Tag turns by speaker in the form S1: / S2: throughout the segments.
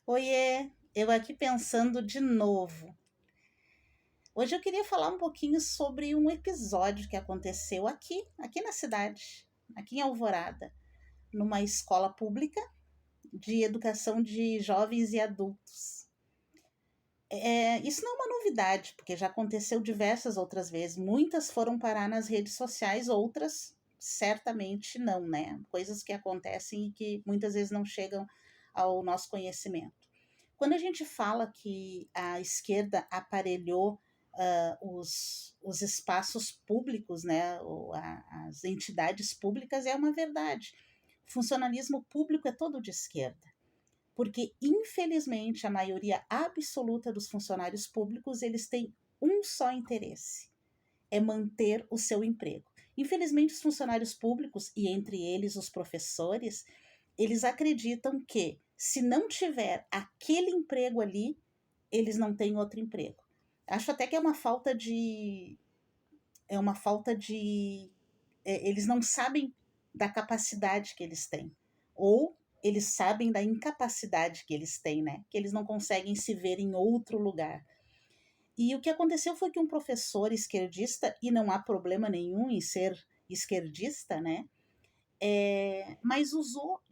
S1: Oiê, eu aqui pensando de novo. Hoje eu queria falar um pouquinho sobre um episódio que aconteceu aqui na cidade, aqui em Alvorada, numa escola pública de educação de jovens e adultos. Isso não é uma novidade, porque já aconteceu diversas outras vezes. Muitas foram parar nas redes sociais, outras certamente não, né? Coisas que acontecem e que muitas vezes não chegam ao nosso conhecimento. Quando a gente fala que a esquerda aparelhou os espaços públicos, né, as entidades públicas, é uma verdade. O funcionalismo público é todo de esquerda, porque infelizmente a maioria absoluta dos funcionários públicos eles têm um só interesse, é manter o seu emprego. Infelizmente os funcionários públicos, e entre eles os professores, eles acreditam que se não tiver aquele emprego ali, eles não têm outro emprego. Acho até que é uma falta de. É uma falta de. Eles não sabem da capacidade que eles têm. Ou eles sabem da incapacidade que eles têm, né? Que eles não conseguem se ver em outro lugar. E o que aconteceu foi que um professor esquerdista, e não há problema nenhum em ser esquerdista, né? Mas usou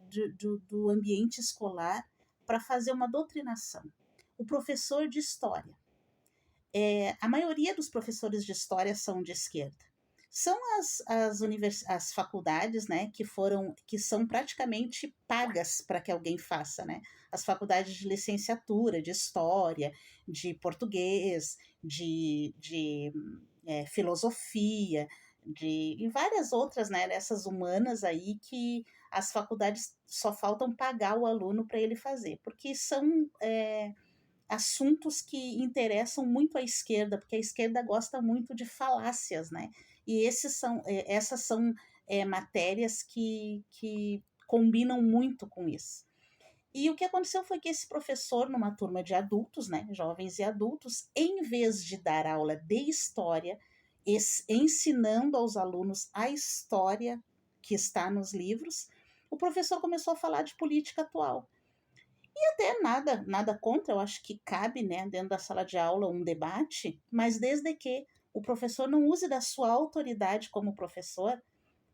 S1: do ambiente escolar para fazer uma doutrinação. O professor de história. A maioria dos professores de história são de esquerda. São as faculdades, né, que são praticamente pagas para que alguém faça, né? As faculdades de licenciatura, de história, de português, de filosofia, e várias outras, né, dessas humanas aí que as faculdades só faltam pagar o aluno para ele fazer, porque são assuntos que interessam muito à esquerda, porque a esquerda gosta muito de falácias, né? E essas são matérias que combinam muito com isso. E o que aconteceu foi que esse professor, numa turma de adultos, né, jovens e adultos, em vez de dar aula de história, ensinando aos alunos a história que está nos livros, o professor começou a falar de política atual. E até nada contra, eu acho que cabe, né, dentro da sala de aula um debate, mas desde que o professor não use da sua autoridade como professor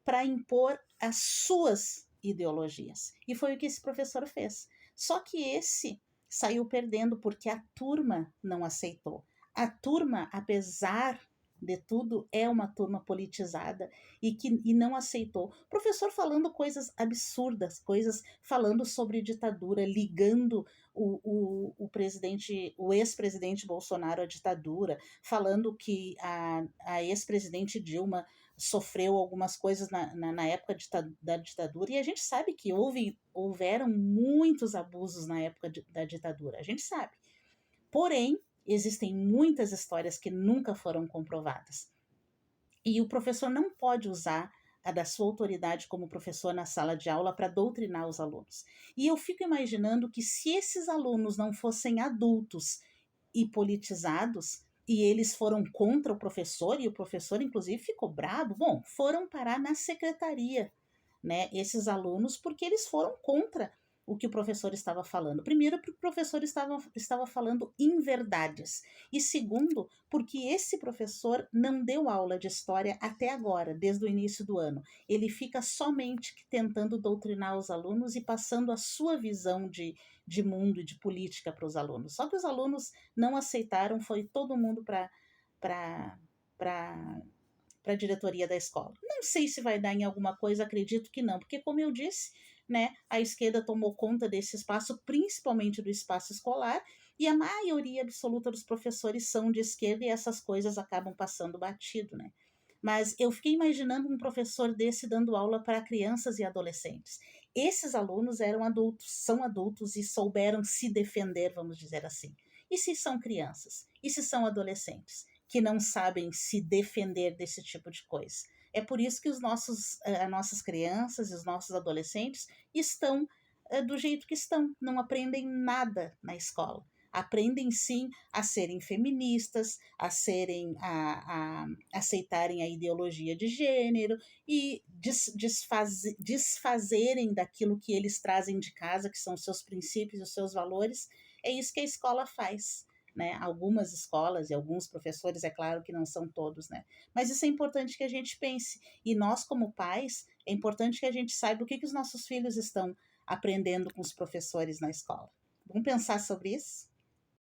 S1: para impor as suas ideologias. E foi o que esse professor fez. Só que esse saiu perdendo porque a turma não aceitou. A turma, apesar de tudo, é uma turma politizada e não aceitou. Professor falando coisas absurdas, coisas falando sobre ditadura, ligando o ex-presidente Bolsonaro à ditadura, falando que a ex-presidente Dilma sofreu algumas coisas na época da ditadura, e a gente sabe que houveram muitos abusos na época da ditadura, a gente sabe. Porém, existem muitas histórias que nunca foram comprovadas. E o professor não pode usar a da sua autoridade como professor na sala de aula para doutrinar os alunos. E eu fico imaginando que se esses alunos não fossem adultos e politizados, e eles foram contra o professor, e o professor, inclusive, ficou bravo. Bom, foram parar na secretaria, né, esses alunos, porque eles foram contra o que o professor estava falando. Primeiro, porque o professor estava falando inverdades. E segundo, porque esse professor não deu aula de história até agora, desde o início do ano. Ele fica somente tentando doutrinar os alunos e passando a sua visão de mundo e de política para os alunos. Só que os alunos não aceitaram, foi todo mundo para a diretoria da escola. Não sei se vai dar em alguma coisa, acredito que não, porque como eu disse, né, a esquerda tomou conta desse espaço, principalmente do espaço escolar, e a maioria absoluta dos professores são de esquerda e essas coisas acabam passando batido, né? Mas eu fiquei imaginando um professor desse dando aula para crianças e adolescentes. Esses alunos eram adultos, são adultos e souberam se defender, vamos dizer assim. E se são crianças? E se são adolescentes? Que não sabem se defender desse tipo de coisa. É por isso que as nossas crianças e os nossos adolescentes estão do jeito que estão, não aprendem nada na escola. aprendem sim a serem feministas, a aceitarem a ideologia de gênero e desfazerem daquilo que eles trazem de casa, que são os seus princípios, os seus valores. É isso que a escola faz. Né? Algumas escolas e alguns professores, é claro que não são todos, né? Mas isso é importante que a gente pense. E nós, como pais, é importante que a gente saiba o que os nossos filhos estão aprendendo com os professores na escola. Vamos pensar sobre isso?